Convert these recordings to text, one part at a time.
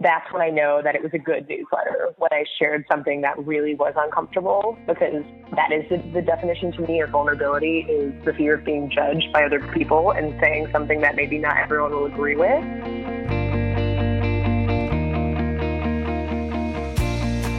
that's when I know that it was a good newsletter, when I shared something that really was uncomfortable, because that is the definition to me of vulnerability, is the fear of being judged by other people and saying something that maybe not everyone will agree with.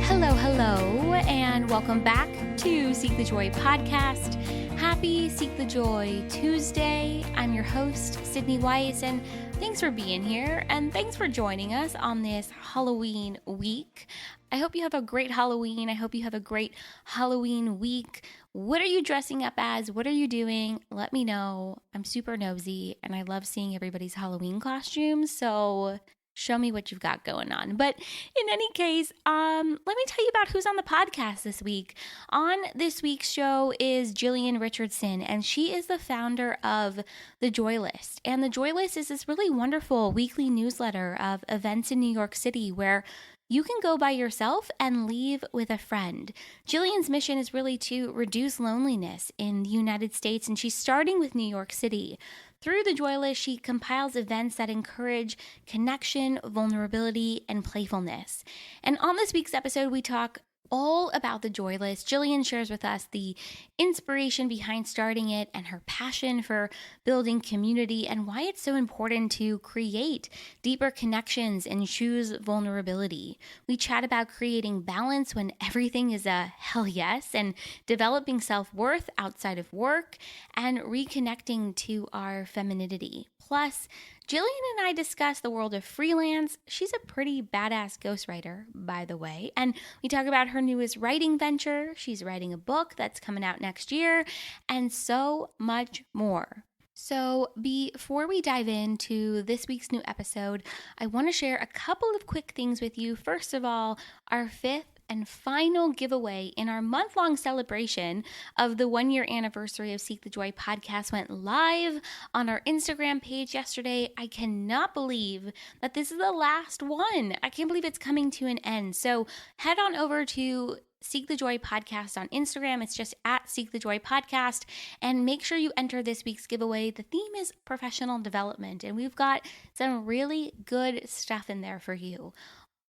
Hello, and welcome back to Seek the Joy podcast. Happy Seek the Joy Tuesday. I'm your host, Sydney Weiss, and thanks for being here, and thanks for joining us on this Halloween week. I hope you have a great Halloween. I hope you have a great Halloween week. What are you dressing up as? What are you doing? Let me know. I'm super nosy, and I love seeing everybody's Halloween costumes, so show me what you've got going on. But in any case, let me tell you about who's on the podcast this week. On this week's show is Jillian Richardson, and she is the founder of The Joy List. And The Joy List is this really wonderful weekly newsletter of events in New York City where you can go by yourself and leave with a friend. Jillian's mission is really to reduce loneliness in the United States, and she's starting with New York City. Through The Joy List, she compiles events that encourage connection, vulnerability, and playfulness. And on this week's episode, we talk all about The Joy List. Jillian shares with us the inspiration behind starting it and her passion for building community and why it's so important to create deeper connections and choose vulnerability. We chat about creating balance when everything is a hell yes, and developing self-worth outside of work, and reconnecting to our femininity. Plus, Jillian and I discuss the world of freelance. She's a pretty badass ghostwriter, by the way. And we talk about her newest writing venture. She's writing a book that's coming out next year, and so much more. So before we dive into this week's new episode, I want to share a couple of quick things with you. First of all, our fifth and final giveaway in our month-long celebration of the 1-year anniversary of Seek the Joy podcast went live on our Instagram page yesterday. I cannot believe that this is the last one. I can't believe it's coming to an end. So head on over to Seek the Joy podcast on Instagram. It's just at Seek the Joy podcast, and make sure you enter this week's giveaway. The theme is professional development, and we've got some really good stuff in there for you.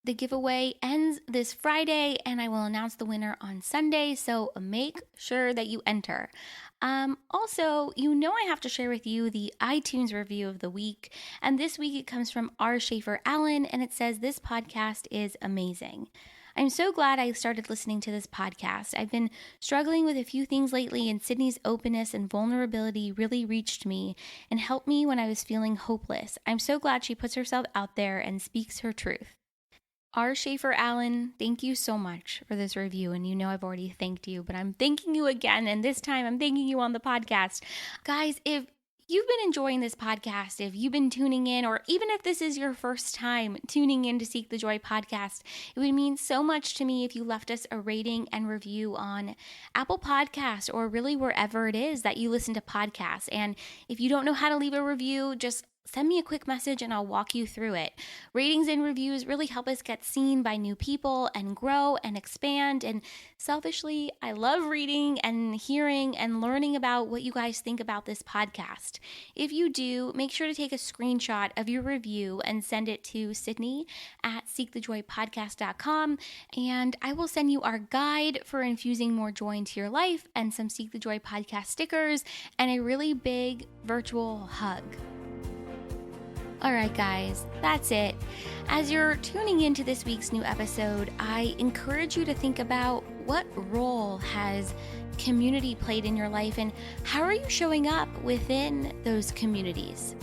The giveaway ends this Friday, and I will announce the winner on Sunday, so make sure that you enter. Also, I have to share with you the iTunes review of the week, and this week it comes from R. Schaefer Allen, and it says, "This podcast is amazing. I'm so glad I started listening to this podcast. I've been struggling with a few things lately, and Sydney's openness and vulnerability really reached me and helped me when I was feeling hopeless. I'm so glad she puts herself out there and speaks her truth." R. Schaefer Allen, thank you so much for this review. And I've already thanked you, but I'm thanking you again. And this time I'm thanking you on the podcast. Guys, if you've been enjoying this podcast, if you've been tuning in, or even if this is your first time tuning in to Seek the Joy podcast, it would mean so much to me if you left us a rating and review on Apple Podcasts, or really wherever it is that you listen to podcasts. And if you don't know how to leave a review, just send me a quick message and I'll walk you through it. Ratings and reviews really help us get seen by new people and grow and expand. And selfishly, I love reading and hearing and learning about what you guys think about this podcast. If you do, make sure to take a screenshot of your review and send it to Sydney at seekthejoypodcast.com. And I will send you our guide for infusing more joy into your life, and some Seek the Joy podcast stickers, and a really big virtual hug. All right, guys, that's it. As you're tuning into this week's new episode, I encourage you to think about what role has community played in your life, and how are you showing up within those communities?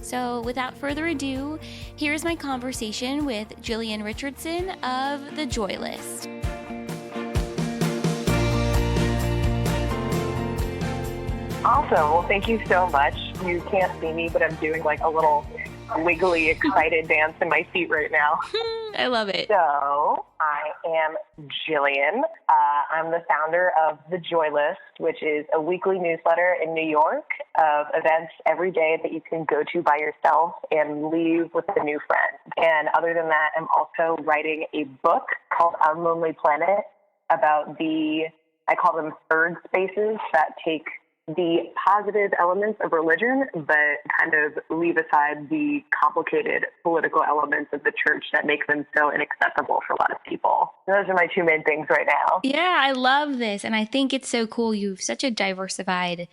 So without further ado, here's my conversation with Jillian Richardson of The Joy List. Awesome. Well, thank you so much. You can't see me, but I'm doing like a little wiggly, excited dance in my seat right now. I love it. So I am Jillian. I'm the founder of The Joy List, which is a weekly newsletter in New York of events every day that you can go to by yourself and leave with a new friend. And other than that, I'm also writing a book called Unlonely Planet about I call them third spaces that take the positive elements of religion, but kind of leave aside the complicated political elements of the church that make them so inaccessible for a lot of people. Those are my two main things right now. Yeah, I love this. And I think it's so cool. You've such a diversified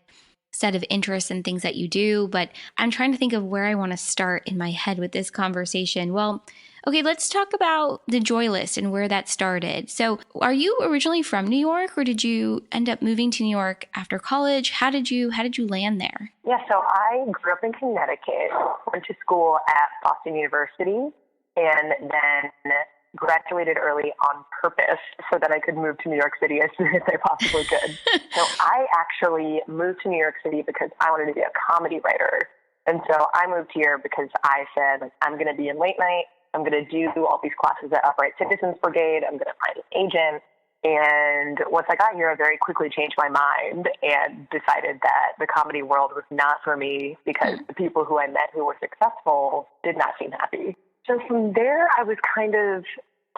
set of interests and things that you do, but I'm trying to think of where I want to start in my head with this conversation. Well, okay, let's talk about the Joy List and where that started. So are you originally from New York, or did you end up moving to New York after college? How did you land there? Yeah, so I grew up in Connecticut, went to school at Boston University, and then graduated early on purpose so that I could move to New York City as soon as I possibly could. So I actually moved to New York City because I wanted to be a comedy writer. And so I moved here because I said, like, I'm going to be in late night. I'm going to do all these classes at Upright Citizens Brigade. I'm going to find an agent. And once I got here, I very quickly changed my mind and decided that the comedy world was not for me because the people who I met who were successful did not seem happy. So from there, I was kind of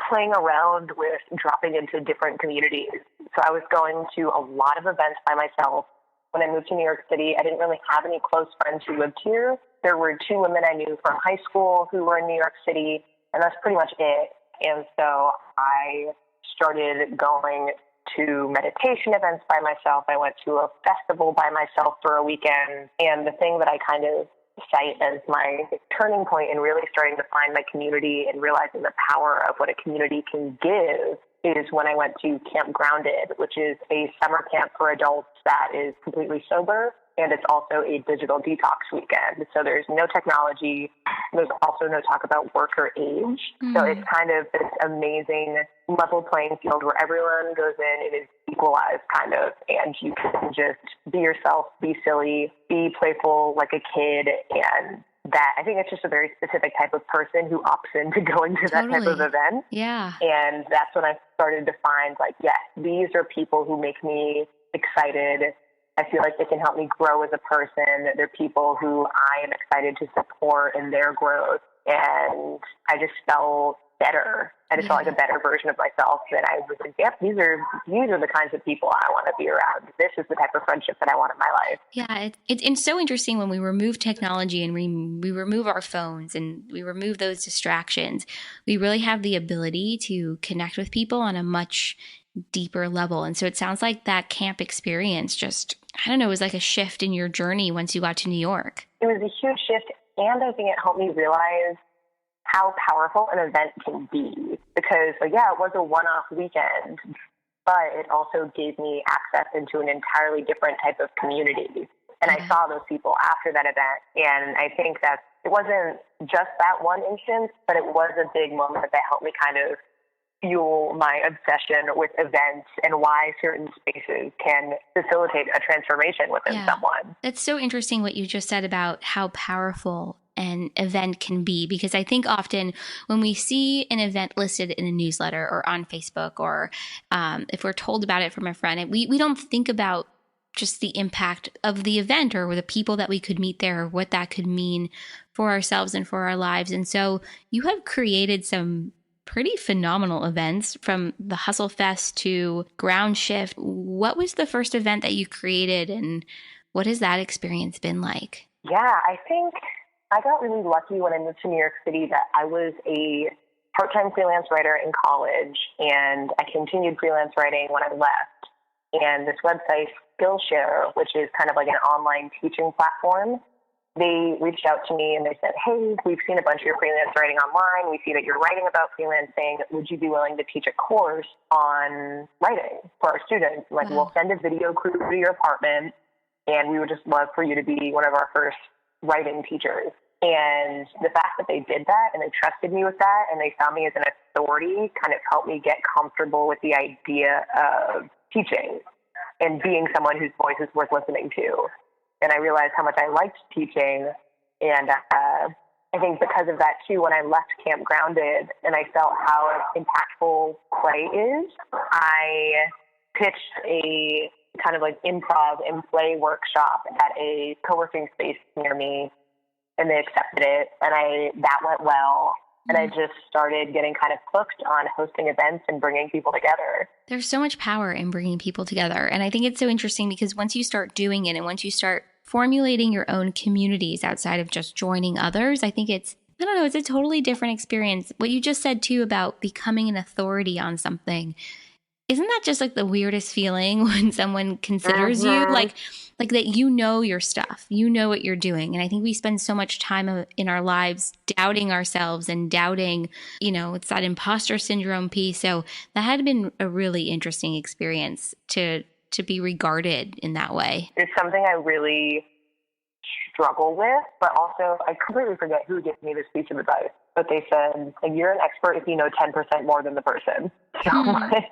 playing around with dropping into different communities. So I was going to a lot of events by myself. When I moved to New York City, I didn't really have any close friends who lived here. There were two women I knew from high school who were in New York City, and that's pretty much it. And so I started going to meditation events by myself. I went to a festival by myself for a weekend. And the thing that I kind of cite as my turning point in really starting to find my community and realizing the power of what a community can give is when I went to Camp Grounded, which is a summer camp for adults that is completely sober, and it's also a digital detox weekend. So there's no technology. There's also no talk about work or age. So it's kind of this amazing level playing field where everyone goes in and is equalized, kind of, and you can just be yourself, be silly, be playful like a kid, and that I think it's just a very specific type of person who opts into going to that type of event. Yeah. And that's when I started to find, like, yes, these are people who make me excited. I feel like they can help me grow as a person. They're people who I am excited to support in their growth. And I just felt better. I just felt like a better version of myself. And I was like, yep, these are the kinds of people I want to be around. This is the type of friendship that I want in my life. Yeah, it's so interesting when we remove technology and we remove our phones and we remove those distractions. We really have the ability to connect with people on a much deeper level. And so it sounds like that camp experience just, I don't know, it was like a shift in your journey once you got to New York. It was a huge shift. And I think it helped me realize how powerful an event can be. Because, it was a one-off weekend, but it also gave me access into an entirely different type of community. And I saw those people after that event. And I think that it wasn't just that one instance, but it was a big moment that helped me kind of fuel my obsession with events and why certain spaces can facilitate a transformation within someone. That's so interesting what you just said about how powerful an event can be, because I think often when we see an event listed in a newsletter or on Facebook, or if we're told about it from a friend, we don't think about just the impact of the event or the people that we could meet there, or what that could mean for ourselves and for our lives. And so you have created some pretty phenomenal events, from the Hustle Fest to Ground Shift. What was the first event that you created, and what has that experience been like? Yeah, I think I got really lucky when I moved to New York City that I was a part-time freelance writer in college, and I continued freelance writing when I left. And this website, Skillshare, which is kind of like an online teaching platform, they reached out to me and they said, hey, we've seen a bunch of your freelance writing online. We see that you're writing about freelancing. Would you be willing to teach a course on writing for our students? Like, we'll send a video crew to your apartment, and we would just love for you to be one of our first writing teachers. And the fact that they did that and they trusted me with that and they found me as an authority kind of helped me get comfortable with the idea of teaching and being someone whose voice is worth listening to. And I realized how much I liked teaching. And I think because of that, too, when I left Camp Grounded and I felt how impactful play is, I pitched a kind of like improv and play workshop at a co-working space near me, and they accepted it. And that went well. And I just started getting kind of hooked on hosting events and bringing people together. There's so much power in bringing people together. And I think it's so interesting because once you start doing it and once you start formulating your own communities outside of just joining others, I think it's a totally different experience. What you just said too about becoming an authority on something. Isn't that just like the weirdest feeling when someone considers you like that you know your stuff, you know what you're doing. And I think we spend so much time in our lives doubting ourselves and doubting, it's that imposter syndrome piece. So that had been a really interesting experience to be regarded in that way. It's something I really struggle with, but also I completely forget who gave me this piece of advice. But they said, you're an expert if you know 10% more than the person. So I'm like,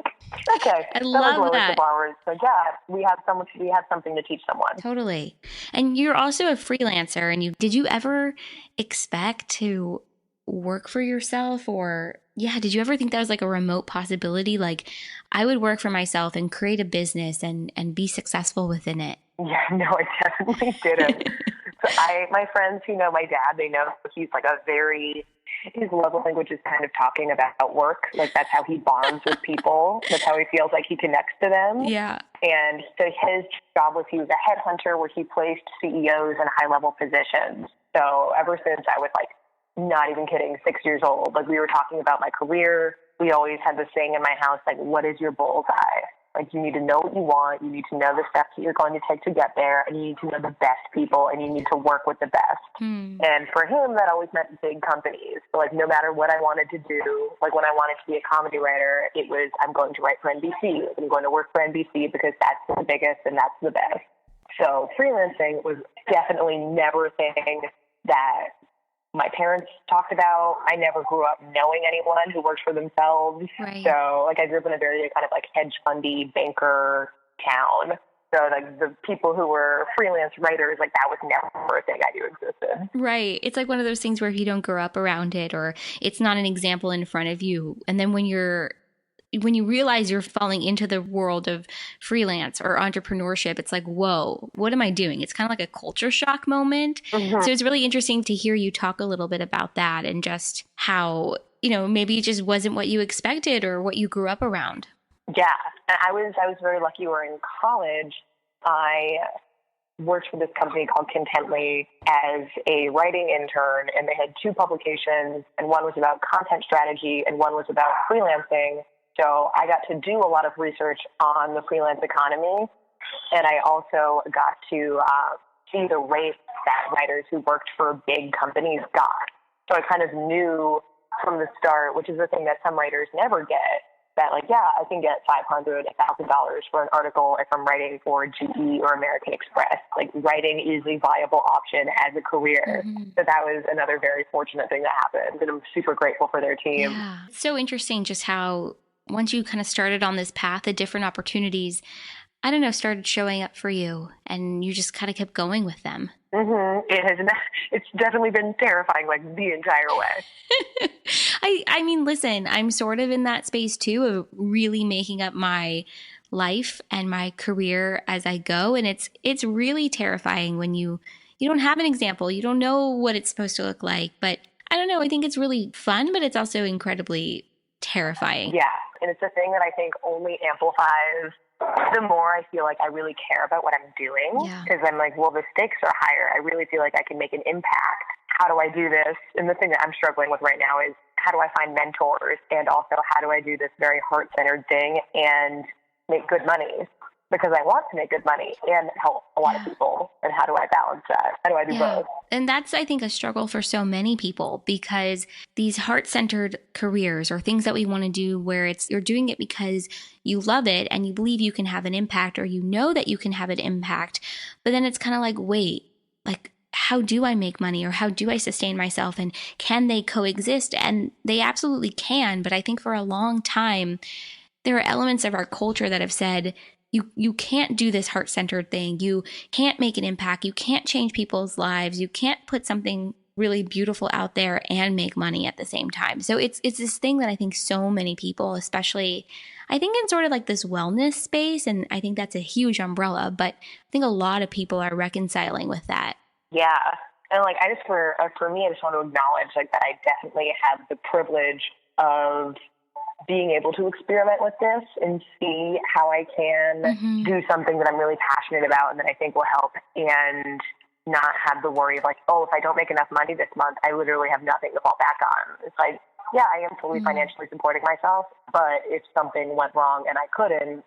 okay. I love that. The bar was like, yeah, we have something to teach someone. Totally. And you're also a freelancer. And did you ever expect to work for yourself, or did you ever think that was like a remote possibility? Like I would work for myself and create a business and be successful within it. Yeah, no, I definitely didn't. So my friends who know my dad, they know he's like his love language is kind of talking about work. Like that's how he bonds with people. That's how he feels like he connects to them. Yeah. And so his job was he was a headhunter where he placed CEOs in high level positions. So ever since I was like, not even kidding, 6 years old, like we were talking about my career. We always had this saying in my house, like, what is your bullseye? Like you need to know what you want. You need to know the steps that you're going to take to get there. And you need to know the best people and you need to work with the best. And for him, that always meant big companies. So like no matter what I wanted to do, like when I wanted to be a comedy writer, it was, I'm going to write for NBC. I'm going to work for NBC because that's the biggest and that's the best. So freelancing was definitely never a thing that my parents talked about. I never grew up knowing anyone who worked for themselves. Right. So like I grew up in a very kind of like hedge fundy banker town. So like the people who were freelance writers, like that was never a thing I knew existed. Right. It's like one of those things where if you don't grow up around it or it's not an example in front of you, and then when you realize you're falling into the world of freelance or entrepreneurship, it's like, whoa, what am I doing? It's kind of like a culture shock moment. Mm-hmm. So it's really interesting to hear you talk a little bit about that and just how, maybe it just wasn't what you expected or what you grew up around. Yeah. I was very lucky. Where in college, I worked for this company called Contently as a writing intern, and they had 2 publications, and one was about content strategy and one was about freelancing. So I got to do a lot of research on the freelance economy, and I also got to see the rates that writers who worked for big companies got. So I kind of knew from the start, which is the thing that some writers never get, that like, yeah, I can get $500, $1,000 for an article if I'm writing for GE or American Express. Like writing is a viable option as a career. Mm-hmm. So that was another very fortunate thing that happened, and I'm super grateful for their team. Yeah. It's so interesting just how once you kind of started on this path, the different opportunities, started showing up for you and you just kind of kept going with them. Mm-hmm. It's definitely been terrifying, like the entire way. I mean, listen, I'm sort of in that space too of really making up my life and my career as I go. And it's really terrifying when you don't have an example. You don't know what it's supposed to look like, but I don't know. I think it's really fun, but it's also incredibly terrifying. Yeah. And it's a thing that I think only amplifies the more I feel like I really care about what I'm doing. Because I'm like, well, the stakes are higher. I really feel like I can make an impact. How do I do this? And the thing that I'm struggling with right now is how do I find mentors? And also how do I do this very heart-centered thing and make good money? Because I want to make good money and help a lot of people. And how do I balance that? How do I do both? And that's, I think, a struggle for so many people, because these heart-centered careers or things that we want to do where you're doing it because you love it and you believe you can have an impact, or you know that you can have an impact. But then it's kind of like, wait, like, how do I make money, or how do I sustain myself, and can they coexist? And they absolutely can. But I think for a long time, there are elements of our culture that have said, you can't do this heart-centered thing. You can't make an impact. You can't change people's lives. You can't put something really beautiful out there and make money at the same time. So it's this thing that I think so many people, especially I think in sort of like this wellness space, and I think that's a huge umbrella, but I think a lot of people are reconciling with that. Yeah. And like, I just, for me, I just want to acknowledge like that I definitely have the privilege of being able to experiment with this and see how I can do something that I'm really passionate about and that I think will help, and not have the worry of like, oh, if I don't make enough money this month, I literally have nothing to fall back on. It's like, yeah, I am fully financially supporting myself, but if something went wrong and I couldn't,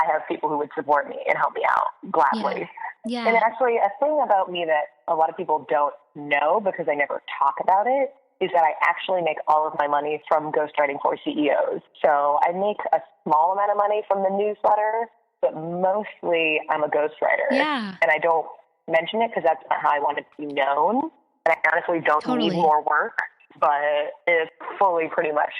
I have people who would support me and help me out gladly. Yeah. And actually, a thing about me that a lot of people don't know because I never talk about it is that I actually make all of my money from ghostwriting for CEOs. So I make a small amount of money from the newsletter, but mostly I'm a ghostwriter. Yeah. And I don't mention it because that's not how I want it to be known. And I honestly don't need more work, but it's fully pretty much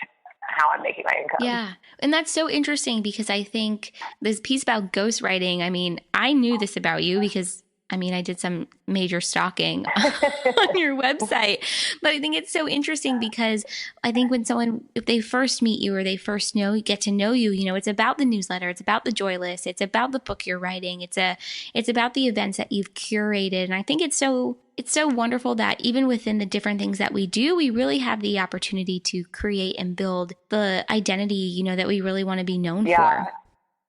how I'm making my income. Yeah. And that's so interesting because I think this piece about ghostwriting, I mean, I knew this about you because I did some major stalking on your website, but I think it's so interesting because I think when someone, if they first meet you or they first get to know you, it's about the newsletter, it's about the joy list, it's about the book you're writing, it's about the events that you've curated. And I think it's so wonderful that even within the different things that we do, we really have the opportunity to create and build the identity, that we really want to be known for.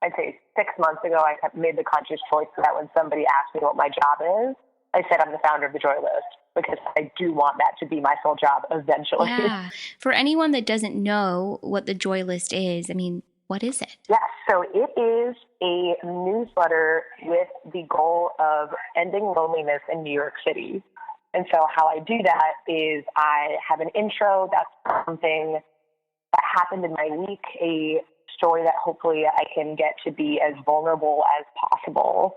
I'd say 6 months ago, I made the conscious choice that when somebody asked me what my job is, I said I'm the founder of the Joy List because I do want that to be my sole job eventually. Yeah. For anyone that doesn't know what the Joy List is, what is it? Yes. So it is a newsletter with the goal of ending loneliness in New York City. And so how I do that is I have an intro. That's something that happened in my week, a story that hopefully I can get to be as vulnerable as possible.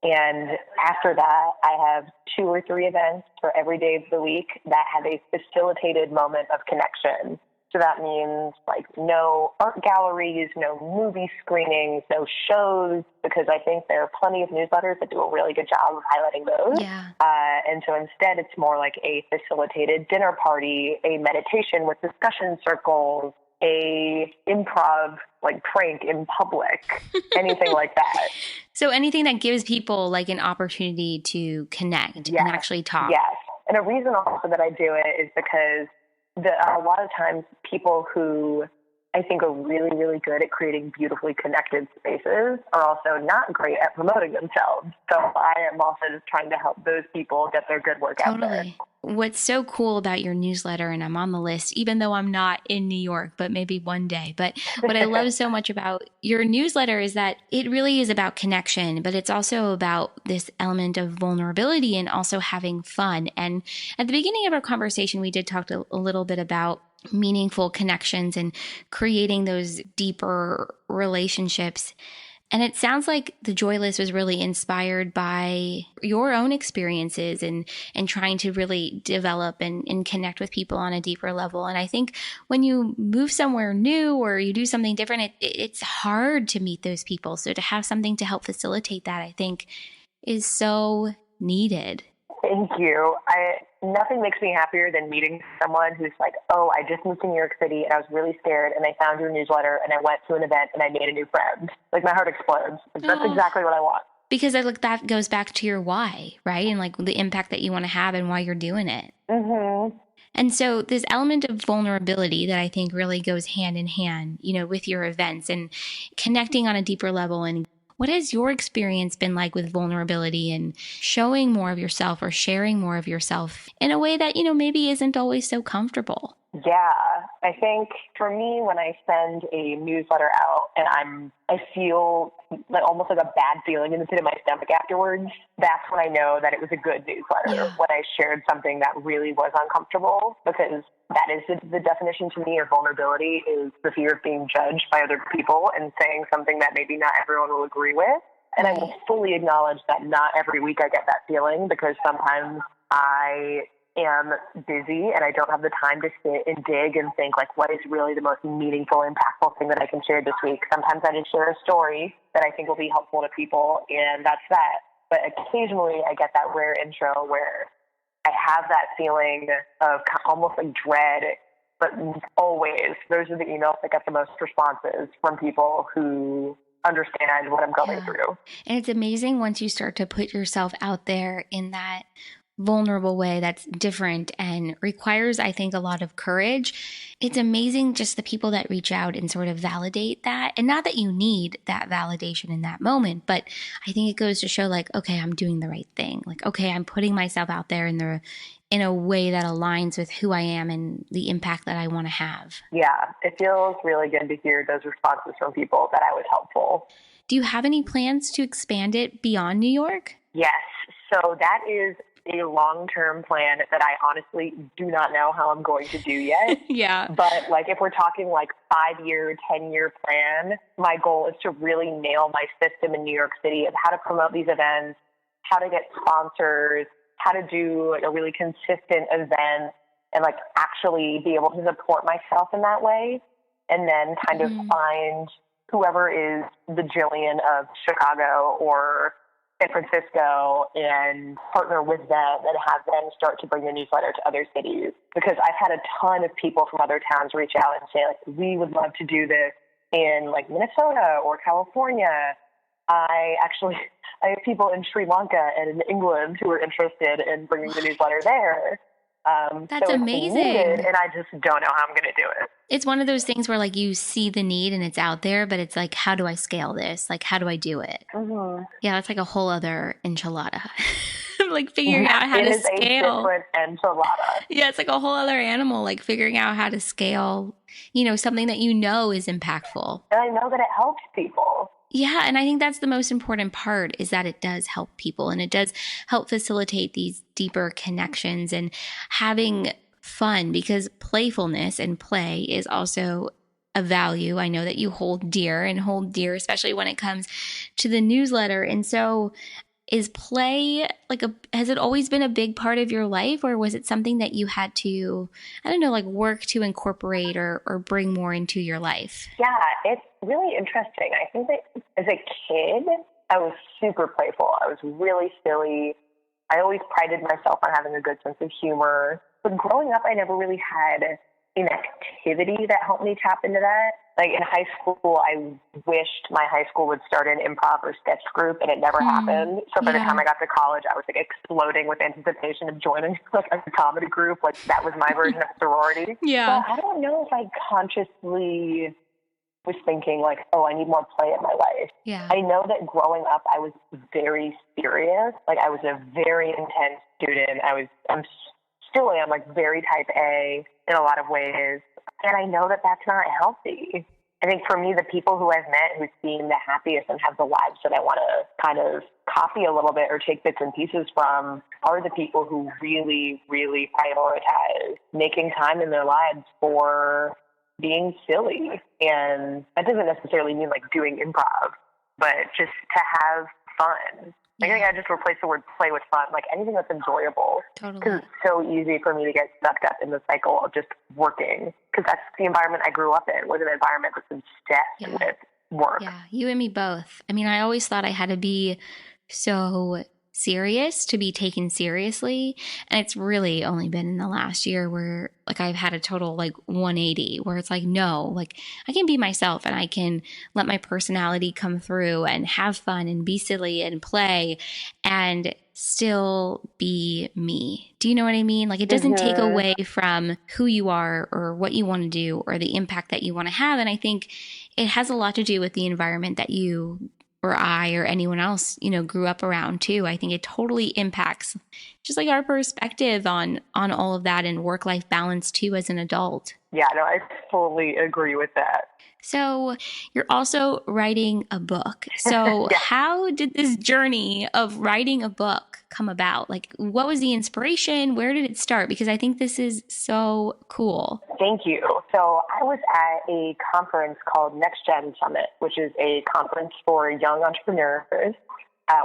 And after that, I have 2 or 3 events for every day of the week that have a facilitated moment of connection. So that means like no art galleries, no movie screenings, no shows, because I think there are plenty of newsletters that do a really good job of highlighting those. Yeah. And so instead it's more like a facilitated dinner party, a meditation with discussion circles, a improv like prank in public, anything like that. So anything that gives people like an opportunity to connect and actually talk. Yes. And a reason also that I do it is because a lot of times people who I think are really, really good at creating beautifully connected spaces are also not great at promoting themselves. So I am also just trying to help those people get their good work out there. What's so cool about your newsletter, and I'm on the list, even though I'm not in New York, but maybe one day. But what I love so much about your newsletter is that it really is about connection, but it's also about this element of vulnerability and also having fun. And at the beginning of our conversation, we did talk a little bit about meaningful connections and creating those deeper relationships. And it sounds like the Joy List was really inspired by your own experiences and trying to really develop and connect with people on a deeper level. And I think when you move somewhere new or you do something different, it's hard to meet those people. So to have something to help facilitate that, I think, is so needed. Thank you. Nothing makes me happier than meeting someone who's like, oh, I just moved to New York City and I was really scared and I found your newsletter and I went to an event and I made a new friend. Like my heart explodes. That's exactly what I want. Because that goes back to your why, right? And like the impact that you want to have and why you're doing it. Mm-hmm. And so this element of vulnerability that I think really goes hand in hand, with your events and connecting on a deeper level. And what has your experience been like with vulnerability and showing more of yourself or sharing more of yourself in a way that, maybe isn't always so comfortable? Yeah, I think for me, when I send a newsletter out and I feel like almost like a bad feeling in the pit of my stomach afterwards, that's when I know that it was a good newsletter. Yeah. When I shared something that really was uncomfortable, because that is the definition to me of vulnerability, is the fear of being judged by other people and saying something that maybe not everyone will agree with. And I will fully acknowledge that not every week I get that feeling, because sometimes I am busy and I don't have the time to sit and dig and think like, what is really the most meaningful, impactful thing that I can share this week? Sometimes I just share a story that I think will be helpful to people, and that's that. But occasionally I get that rare intro where I have that feeling of almost like dread, but always those are the emails that get the most responses from people who understand what I'm going through. And it's amazing once you start to put yourself out there in that vulnerable way that's different and requires, I think, a lot of courage. It's amazing just the people that reach out and sort of validate that. And not that you need that validation in that moment, but I think it goes to show like, okay, I'm doing the right thing. Like, okay, I'm putting myself out there in a way that aligns with who I am and the impact that I want to have. Yeah, it feels really good to hear those responses from people that I was helpful. Do you have any plans to expand it beyond New York? Yes. So that is a long-term plan that I honestly do not know how I'm going to do yet. Yeah. But like if we're talking like 5-year, 10-year plan, my goal is to really nail my system in New York City of how to promote these events, how to get sponsors, how to do like a really consistent event and like actually be able to support myself in that way. And then kind of find whoever is the Jillian of Chicago or San Francisco and partner with them and have them start to bring the newsletter to other cities. Because I've had a ton of people from other towns reach out and say, like, we would love to do this in like Minnesota or California. I have people in Sri Lanka and in England who are interested in bringing the newsletter there. That's so amazing. Needed, and I just don't know how I'm going to do it. It's one of those things where like you see the need and it's out there, but it's like, how do I scale this? Like, how do I do it? Mm-hmm. Yeah, that's like a whole other enchilada. Like figuring out how to scale. It is a different enchilada. Yeah, it's like a whole other animal, like figuring out how to scale, something that is impactful. And I know that it helps people. Yeah, and I think that's the most important part is that it does help people and it does help facilitate these deeper connections and having fun, because playfulness and play is also a value I know that you hold dear, especially when it comes to the newsletter. And so is play has it always been a big part of your life, or was it something that you had to, work to incorporate or bring more into your life? Yeah, it's really interesting. I think that as a kid, I was super playful. I was really silly. I always prided myself on having a good sense of humor. But growing up, I never really had an activity that helped me tap into that. Like in high school, I wished my high school would start an improv or sketch group, and it never happened. So by the time I got to college, I was like exploding with anticipation of joining like a comedy group. Like that was my version of sorority. Yeah. But I don't know if I consciously was thinking like, oh, I need more play in my life. Yeah. I know that growing up, I was very serious. Like I was a very intense student. I'm still am like very type A in a lot of ways. And I know that that's not healthy. I think for me, the people who I've met who seem the happiest and have the lives that I want to kind of copy a little bit or take bits and pieces from are the people who really, really prioritize making time in their lives for being silly. And that doesn't necessarily mean like doing improv, but just to have fun. I think I just replaced the word play with fun, like anything that's enjoyable. Totally. Because it's so easy for me to get sucked up in the cycle of just working. Because that's the environment I grew up in, was an environment that's obsessed with work. Yeah, you and me both. I mean, I always thought I had to be so serious to be taken seriously. And it's really only been in the last year where like I've had a total like 180 where it's like, no, like I can be myself and I can let my personality come through and have fun and be silly and play and still be me. Do you know what I mean? Like it doesn't take away from who you are or what you want to do or the impact that you want to have. And I think it has a lot to do with the environment that you or I or anyone else, grew up around too. I think it totally impacts just like our perspective on all of that and work-life balance too as an adult. Yeah, no, I totally agree with that. So you're also writing a book. So how did this journey of writing a book come about? Like, what was the inspiration? Where did it start? Because I think this is so cool. Thank you. So I was at a conference called Next Gen Summit, which is a conference for young entrepreneurs,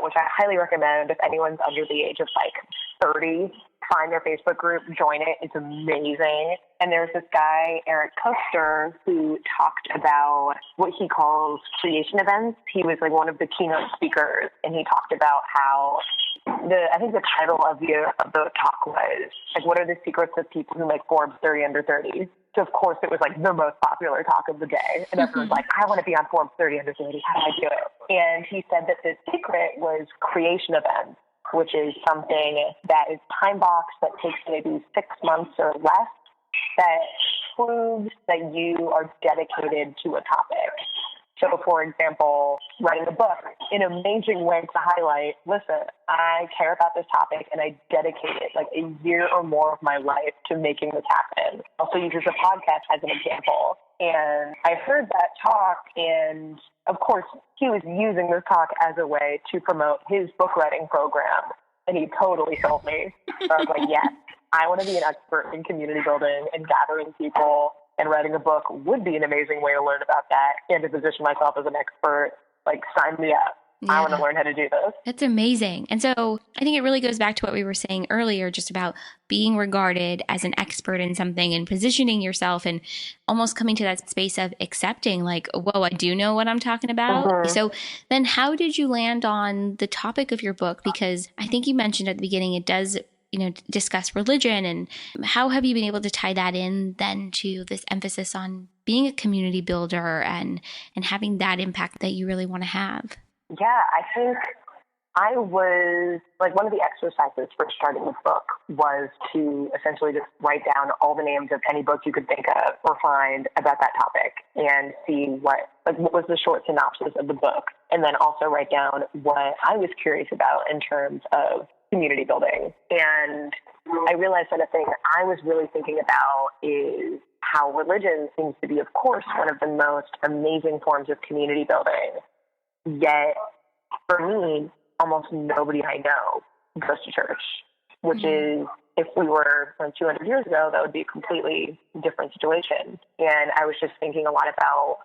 which I highly recommend if anyone's under the age of like 30. Find their Facebook group, join it. It's amazing. And there's this guy, Eric Koester, who talked about what he calls creation events. He was like one of the keynote speakers, and he talked about how I think the title of the talk was like, what are the secrets of people who make Forbes 30 under 30? So of course it was like the most popular talk of the day. And everyone's like, I want to be on Forbes 30 under 30. How do I do it? And he said that the secret was creation events. which is something that is time-boxed, that takes maybe 6 months or less, that proves that you are dedicated to a topic. So, for example, writing a book, an amazing way to highlight, listen, I care about this topic and I dedicated like a year or more of my life to making this happen. Also uses a podcast as an example. And I heard that talk, and of course, he was using this talk as a way to promote his book writing program. And he totally sold me. So I was like, yes, I want to be an expert in community building and gathering people. And writing a book would be an amazing way to learn about that and to position myself as an expert. Like, sign me up. Yeah. I want to learn how to do this. That's amazing. And so I think it really goes back to what we were saying earlier, just about being regarded as an expert in something and positioning yourself and almost coming to that space of accepting, like, whoa, I do know what I'm talking about. Mm-hmm. So then how did you land on the topic of your book? Because I think you mentioned at the beginning, it does discuss religion, and how have you been able to tie that in then to this emphasis on being a community builder and having that impact that you really want to have? Yeah, I think I was, like, one of the exercises for starting the book was to essentially just write down all the names of any book you could think of or find about that topic and see what was the short synopsis of the book, and then also write down what I was curious about in terms of community building. And I realized that a thing I was really thinking about is how religion seems to be, of course, one of the most amazing forms of community building. Yet, for me, almost nobody I know goes to church, which is, if we were 200 years ago, that would be a completely different situation. And I was just thinking a lot about,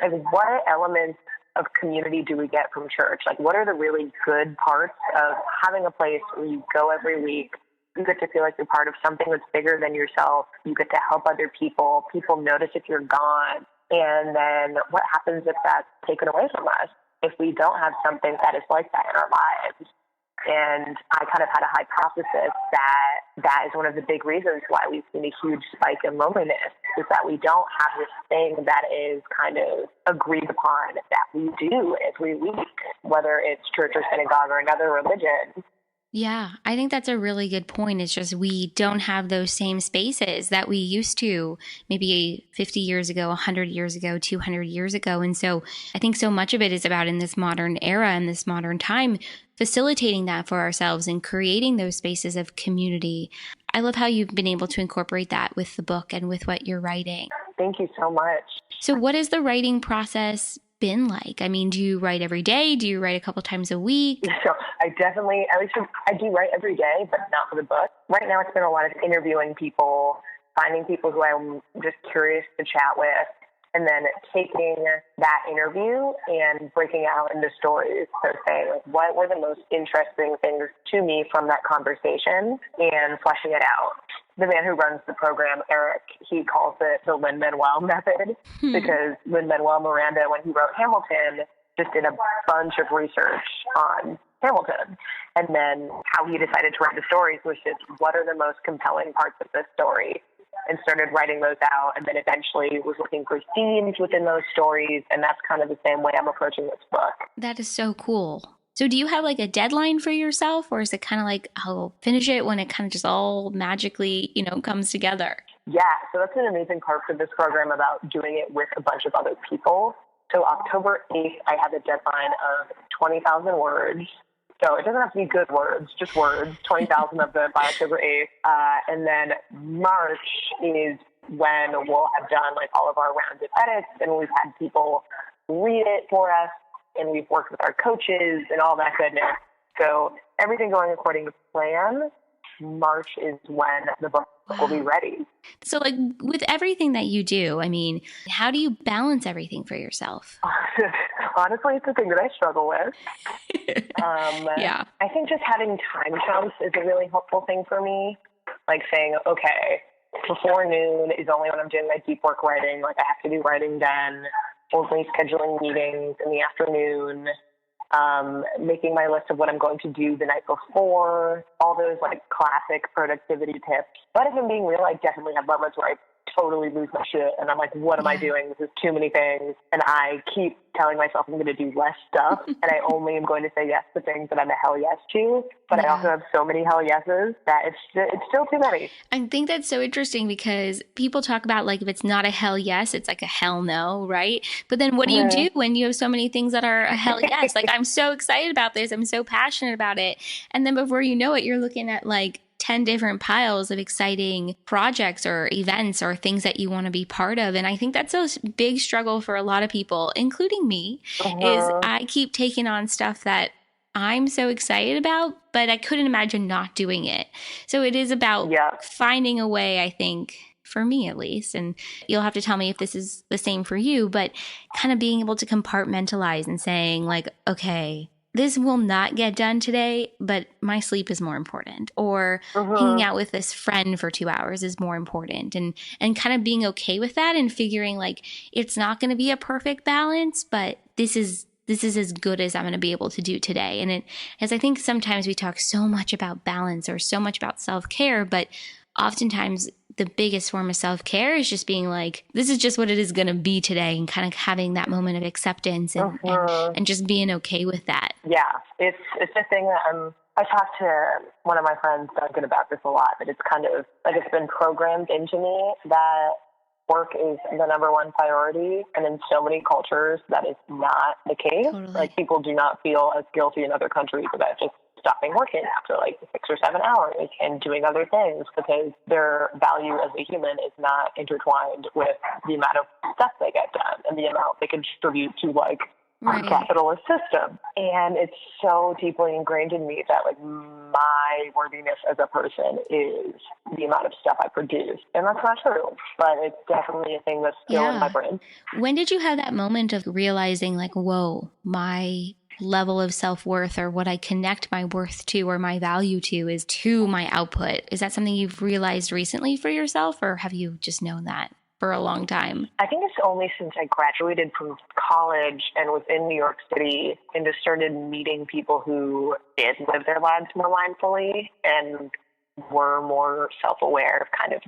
like, what elements of community do we get from church? Like, what are the really good parts of having a place where you go every week? You get to feel like you're part of something that's bigger than yourself. You get to help other people. People notice if you're gone. And then what happens if that's taken away from us? If we don't have something that is like that in our lives? And I kind of had a hypothesis that is one of the big reasons why we've seen a huge spike in loneliness, is that we don't have this thing that is kind of agreed upon that we do every week, whether it's church or synagogue or another religion. Yeah, I think that's a really good point. It's just we don't have those same spaces that we used to maybe 50 years ago, 100 years ago, 200 years ago. And so I think so much of it is about, in this modern era, in this modern time, facilitating that for ourselves and creating those spaces of community. I love how you've been able to incorporate that with the book and with what you're writing. Thank you so much. So what has the writing process been like? I mean, do you write every day? Do you write a couple times a week? So I do write every day, but not for the book. Right now it's been a lot of interviewing people, finding people who I'm just curious to chat with, and then taking that interview and breaking out into stories. So saying, like, what were the most interesting things to me from that conversation, and fleshing it out. The man who runs the program, Eric, he calls it the Lin-Manuel method, because Lin-Manuel Miranda, when he wrote Hamilton, just did a bunch of research on Hamilton. And then how he decided to write the stories was just, what are the most compelling parts of this story? And started writing those out, and then eventually was looking for themes within those stories. And that's kind of the same way I'm approaching this book. That is so cool. So do you have like a deadline for yourself, or is it kind of like, I'll finish it when it kind of just all magically, comes together? Yeah, so that's an amazing part for this program about doing it with a bunch of other people. So October 8th, I have a deadline of 20,000 words. So it doesn't have to be good words, just words, 20,000 of them by October 8th. And then March is when we'll have done like all of our rounded edits, and we've had people read it for us, and we've worked with our coaches and all that goodness. So everything going according to plan. March is when the book will be ready. So like with everything that you do, I mean, how do you balance everything for yourself? Honestly, it's a thing that I struggle with. Yeah. I think just having time chunks is a really helpful thing for me. Like saying, okay, before noon is only when I'm doing my deep work writing. Like I have to be writing then. Only scheduling meetings in the afternoon. Making my list of what I'm going to do the night before, all those like classic productivity tips. But if I'm being real, I definitely have moments where I totally lose my shit. And I'm like, what am I doing? This is too many things. And I keep telling myself I'm going to do less stuff. And I only am going to say yes to things that I'm a hell yes to. But I also have so many hell yeses that it's still too many. I think that's so interesting because people talk about like if it's not a hell yes, it's like a hell no, right? But then what do you do when you have so many things that are a hell yes? Like, I'm so excited about this. I'm so passionate about it. And then before you know it, you're looking at like 10 different piles of exciting projects or events or things that you want to be part of. And I think that's a big struggle for a lot of people, including me, is I keep taking on stuff that I'm so excited about, but I couldn't imagine not doing it. So it is about finding a way, I think, for me at least, and you'll have to tell me if this is the same for you, but kind of being able to compartmentalize and saying like, okay, this will not get done today, but my sleep is more important, or hanging out with this friend for 2 hours is more important, and kind of being okay with that and figuring like it's not going to be a perfect balance, but this is as good as I'm going to be able to do today. And as I think sometimes we talk so much about balance or so much about self-care, but oftentimes the biggest form of self-care is just being like, this is just what it is going to be today, and kind of having that moment of acceptance and just being okay with that. Yeah, it's a thing that I talked to one of my friends, Duncan, about this a lot, but it's kind of like it's been programmed into me that work is the number one priority. And in so many cultures, that is not the case. Totally. Like, people do not feel as guilty in other countries about just stopping working after like 6 or 7 hours and doing other things, because their value as a human is not intertwined with the amount of stuff they get done and the amount they contribute to like our capitalist system. And it's so deeply ingrained in me that like my worthiness as a person is the amount of stuff I produce. And that's not true, but it's definitely a thing that's still in my brain. When did you have that moment of realizing like, whoa, my level of self-worth, or what I connect my worth to or my value to, is to my output? Is that something you've realized recently for yourself, or have you just known that for a long time? I think it's only since I graduated from college and was in New York City and just started meeting people who did live their lives more mindfully and were more self-aware of kind of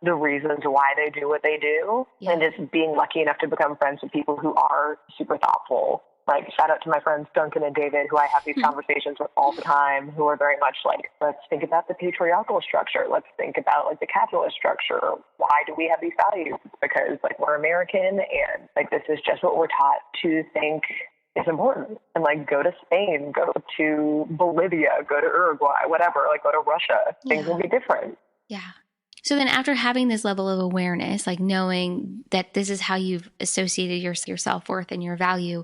the reasons why they do what they do, and just being lucky enough to become friends with people who are super thoughtful. Like, shout out to my friends Duncan and David, who I have these conversations with all the time, who are very much like, let's think about the patriarchal structure. Let's think about like the capitalist structure. Why do we have these values? It's because like we're American, and like this is just what we're taught to think is important. And like, go to Spain, go to Bolivia, go to Uruguay, whatever, like go to Russia. Things will be different. Yeah. So then after having this level of awareness, like knowing that this is how you've associated your self-worth and your value,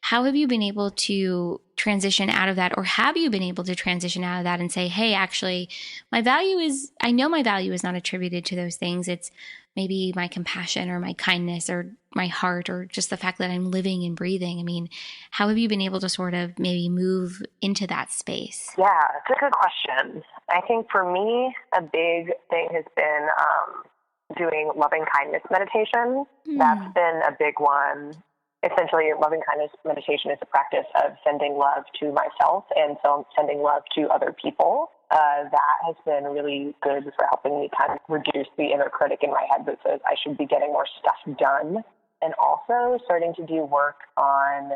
how have you been able to transition out of that? Or have you been able to transition out of that and say, hey, actually, I know my value is not attributed to those things. It's maybe my compassion or my kindness or my heart, or just the fact that I'm living and breathing. I mean, how have you been able to sort of maybe move into that space? Yeah, it's a good question. I think for me, a big thing has been doing loving kindness meditation. That's been a big one. Essentially, loving kindness meditation is a practice of sending love to myself and so sending love to other people. That has been really good for helping me kind of reduce the inner critic in my head that says I should be getting more stuff done. And also starting to do work on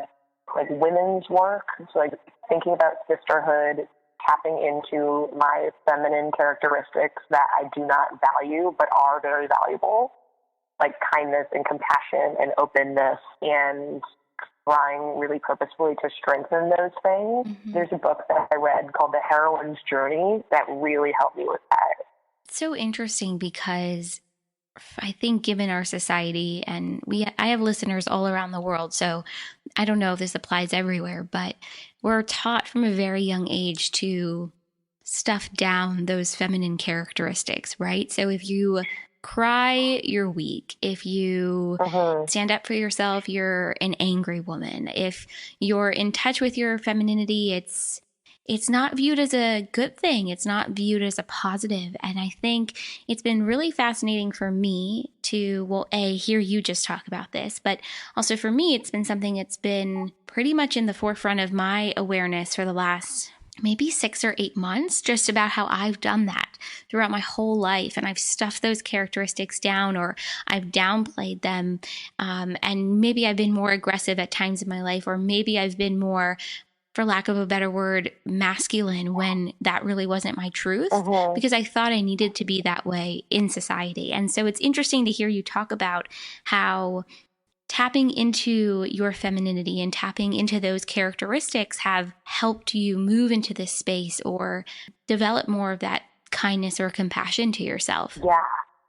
like women's work, so like thinking about sisterhood, tapping into my feminine characteristics that I do not value but are very valuable, like kindness and compassion and openness, and trying really purposefully to strengthen those things. There's a book that I read called The Heroine's Journey that really helped me with that. It's so interesting because I think given our society, and I have listeners all around the world, so I don't know if this applies everywhere, but we're taught from a very young age to stuff down those feminine characteristics, right? So if you cry, you're weak. If you stand up for yourself, you're an angry woman. If you're in touch with your femininity, it's not viewed as a good thing. It's not viewed as a positive. And I think it's been really fascinating for me to, well, hear you just talk about this, but also for me, it's been something that's been pretty much in the forefront of my awareness for the last maybe 6 or 8 months, just about how I've done that throughout my whole life. And I've stuffed those characteristics down, or I've downplayed them. And maybe I've been more aggressive at times in my life, or maybe I've been more, for lack of a better word, masculine, when that really wasn't my truth, because I thought I needed to be that way in society. And so it's interesting to hear you talk about how tapping into your femininity and tapping into those characteristics have helped you move into this space or develop more of that kindness or compassion to yourself. Yeah,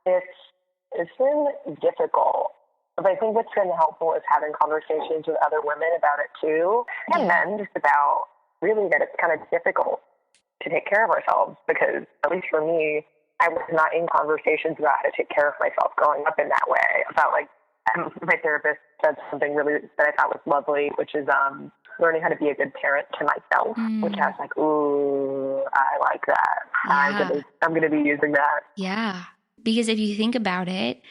it's been difficult. But I think what's been helpful is having conversations with other women about it too, and men, just about really that it's kind of difficult to take care of ourselves, because at least for me, I was not in conversations about how to take care of myself growing up in that way. About like, my therapist said something really that I thought was lovely, which is learning how to be a good parent to myself, which I was like, ooh, I like that. I'm gonna be using that. Yeah, because if you think about it,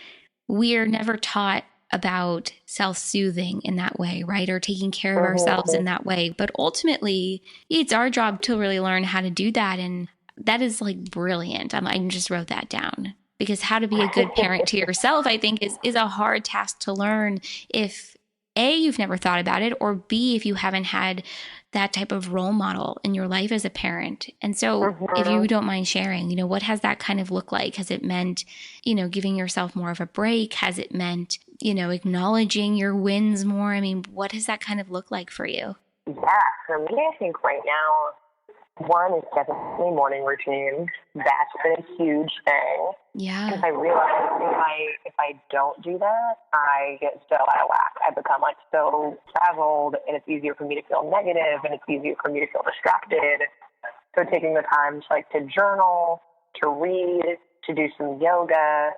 we are never taught about self-soothing in that way, right? Or taking care of ourselves in that way. But ultimately, it's our job to really learn how to do that. And that is like brilliant. I just wrote that down, because how to be a good parent to yourself, I think is a hard task to learn if A, you've never thought about it, or B, if you haven't had that type of role model in your life as a parent. And so if you don't mind sharing, what has that kind of looked like? Has it meant, giving yourself more of a break? Has it meant, acknowledging your wins more? I mean, what does that kind of look like for you? Yeah, for me, I think right now, one is definitely morning routine. That's been a huge thing. Yeah. Because I realize if I don't do that, I get so out of whack. I become like so frazzled, and it's easier for me to feel negative, and it's easier for me to feel distracted. So taking the time to journal, to read, to do some yoga,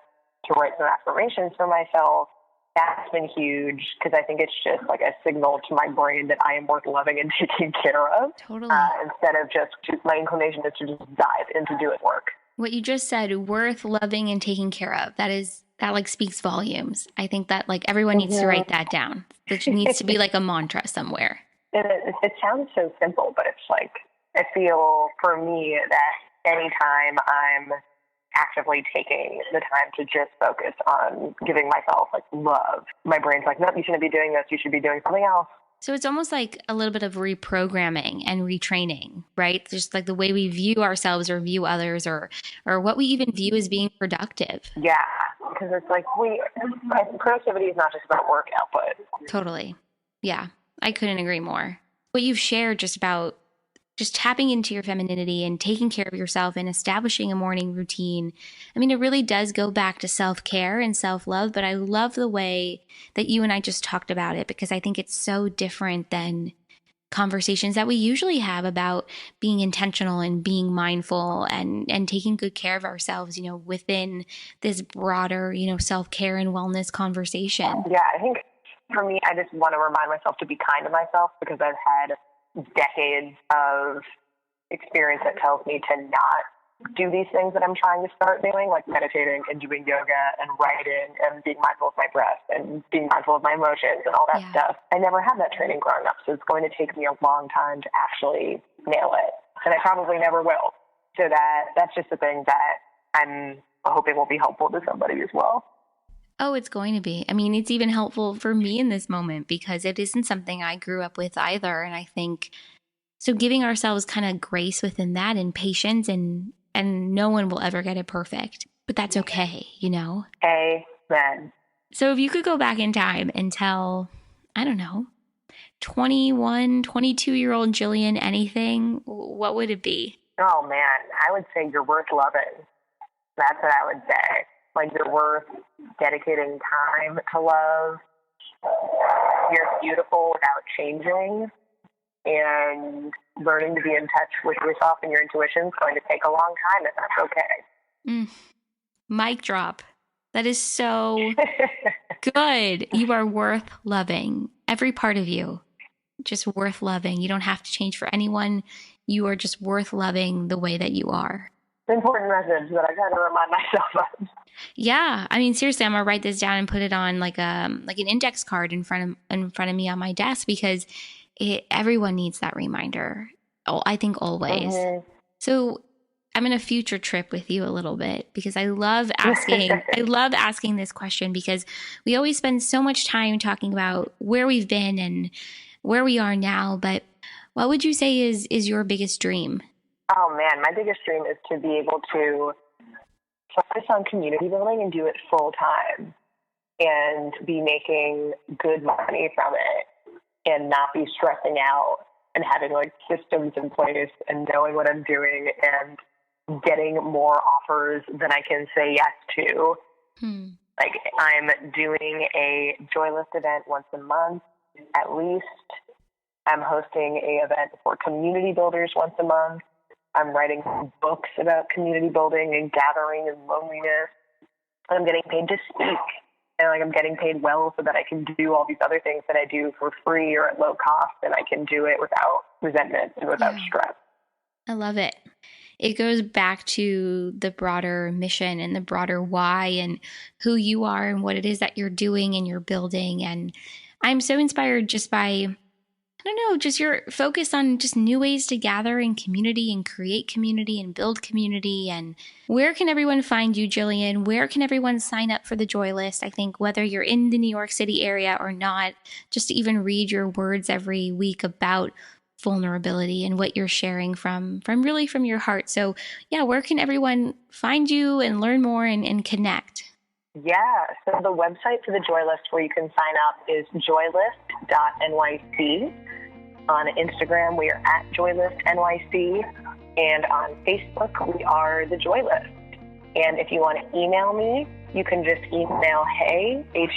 to write some affirmations for myself, that's been huge, because I think it's just like a signal to my brain that I am worth loving and taking care of. Totally. Instead of just my inclination is to just dive into doing work. What you just said, worth loving and taking care of, that speaks volumes. I think that everyone needs to write that down. It needs to be like a mantra somewhere. It sounds so simple, but it's like, I feel for me that anytime I'm actively taking the time to just focus on giving myself love, my brain's like, nope, you shouldn't be doing this. You should be doing something else. So it's almost like a little bit of reprogramming and retraining, right? Just like the way we view ourselves or view others, or what we even view as being productive. Yeah, because it's like productivity is not just about work output. Totally. Yeah, I couldn't agree more. What you've shared just about just tapping into your femininity and taking care of yourself and establishing a morning routine. I mean, it really does go back to self-care and self-love, but I love the way that you and I just talked about it, because I think it's so different than conversations that we usually have about being intentional and being mindful and taking good care of ourselves, within this broader, self-care and wellness conversation. Yeah, I think for me, I just want to remind myself to be kind to myself, because I've had decades of experience that tells me to not do these things that I'm trying to start doing, like meditating and doing yoga and writing and being mindful of my breath and being mindful of my emotions and all that stuff. I never had that training growing up, so it's going to take me a long time to actually nail it, and I probably never will. So that's just a thing that I'm hoping will be helpful to somebody as well. Oh, it's going to be. I mean, it's even helpful for me in this moment, because it isn't something I grew up with either. And I think, so giving ourselves kind of grace within that and patience, and no one will ever get it perfect, but that's okay, Amen. So if you could go back in time and tell, I don't know, 21, 22-year-old Jillian anything, what would it be? Oh, man, I would say you're worth loving. That's what I would say. You're worth dedicating time to love. You're beautiful without changing. And learning to be in touch with yourself and your intuition is going to take a long time, and that's okay. Mic drop. That is so good. You are worth loving. Every part of you, just worth loving. You don't have to change for anyone. You are just worth loving the way that you are. It's an important message that I got to remind myself of. Yeah, I mean, seriously, I'm gonna write this down and put it on like an index card in front of me on my desk, because everyone needs that reminder. Oh, I think always. Mm-hmm. So I'm going to future trip with you a little bit because I love asking this question because we always spend so much time talking about where we've been and where we are now. But what would you say is your biggest dream? Oh man, my biggest dream is to be able to focus on community building and do it full time and be making good money from it and not be stressing out and having like systems in place and knowing what I'm doing and getting more offers than I can say yes to. Like I'm doing a Joylist event once a month at least. I'm hosting an event for community builders once a month. I'm writing books about community building and gathering and loneliness. And I'm getting paid to speak. And like I'm getting paid well so that I can do all these other things that I do for free or at low cost, and I can do it without resentment and without stress. I love it. It goes back to the broader mission and the broader why and who you are and what it is that you're doing and you're building. And I'm so inspired just by, I don't know, just your focus on just new ways to gather in community and create community and build community. And where can everyone find you, Jillian? Where can everyone sign up for the Joy List? I think whether you're in the New York City area or not, just to even read your words every week about vulnerability and what you're sharing from your heart. So yeah, where can everyone find you and learn more and connect? Yeah, so the website for the Joy List where you can sign up is joylist.nyc. On Instagram, we are at joylistnyc, and on Facebook, we are the Joy List. And if you want to email me, you can just email hey, Hey,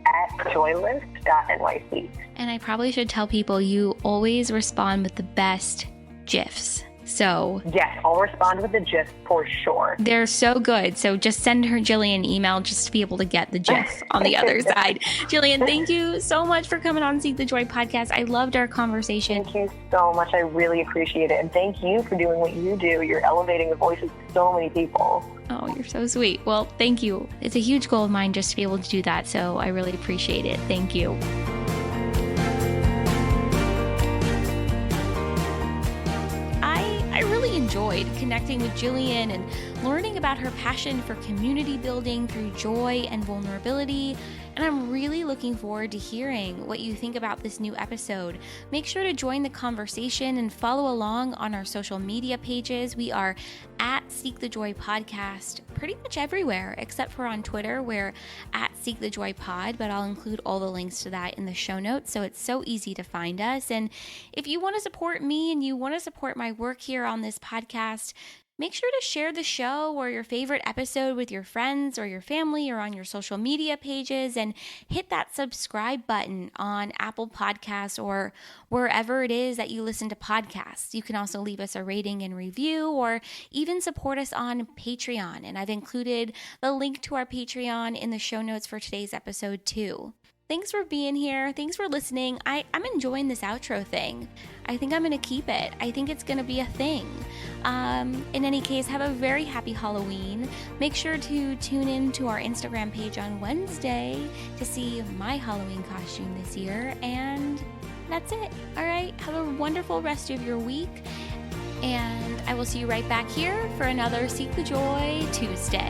at joylist.nyc. And I probably should tell people you always respond with the best GIFs. So yes, I'll respond with the GIF for sure. They're so good. So just send her Jillian an email just to be able to get the GIF on the other side. Jillian, thank you so much for coming on Seek the Joy podcast. I loved our conversation. Thank you so much. I really appreciate it. And thank you for doing what you do. You're elevating the voices of so many people. Oh, you're so sweet. Well, thank you. It's a huge goal of mine just to be able to do that. So I really appreciate it. Thank you. I really enjoyed connecting with Jillian and learning about her passion for community building through joy and vulnerability. And I'm really looking forward to hearing what you think about this new episode. Make sure to join the conversation and follow along on our social media pages. We are at Seek the Joy Podcast pretty much everywhere, except for on Twitter. We're at Seek the Joy Pod, but I'll include all the links to that in the show notes, so it's so easy to find us. And if you want to support me and you want to support my work here on this podcast, make sure to share the show or your favorite episode with your friends or your family or on your social media pages, and hit that subscribe button on Apple Podcasts or wherever it is that you listen to podcasts. You can also leave us a rating and review or even support us on Patreon. And I've included the link to our Patreon in the show notes for today's episode too. Thanks for being here. Thanks for listening. I'm enjoying this outro thing. I think I'm going to keep it. I think it's going to be a thing. In any case, have a very happy Halloween. Make sure to tune in to our Instagram page on Wednesday to see my Halloween costume this year. And that's it. All right. Have a wonderful rest of your week. And I will see you right back here for another Seek the Joy Tuesday.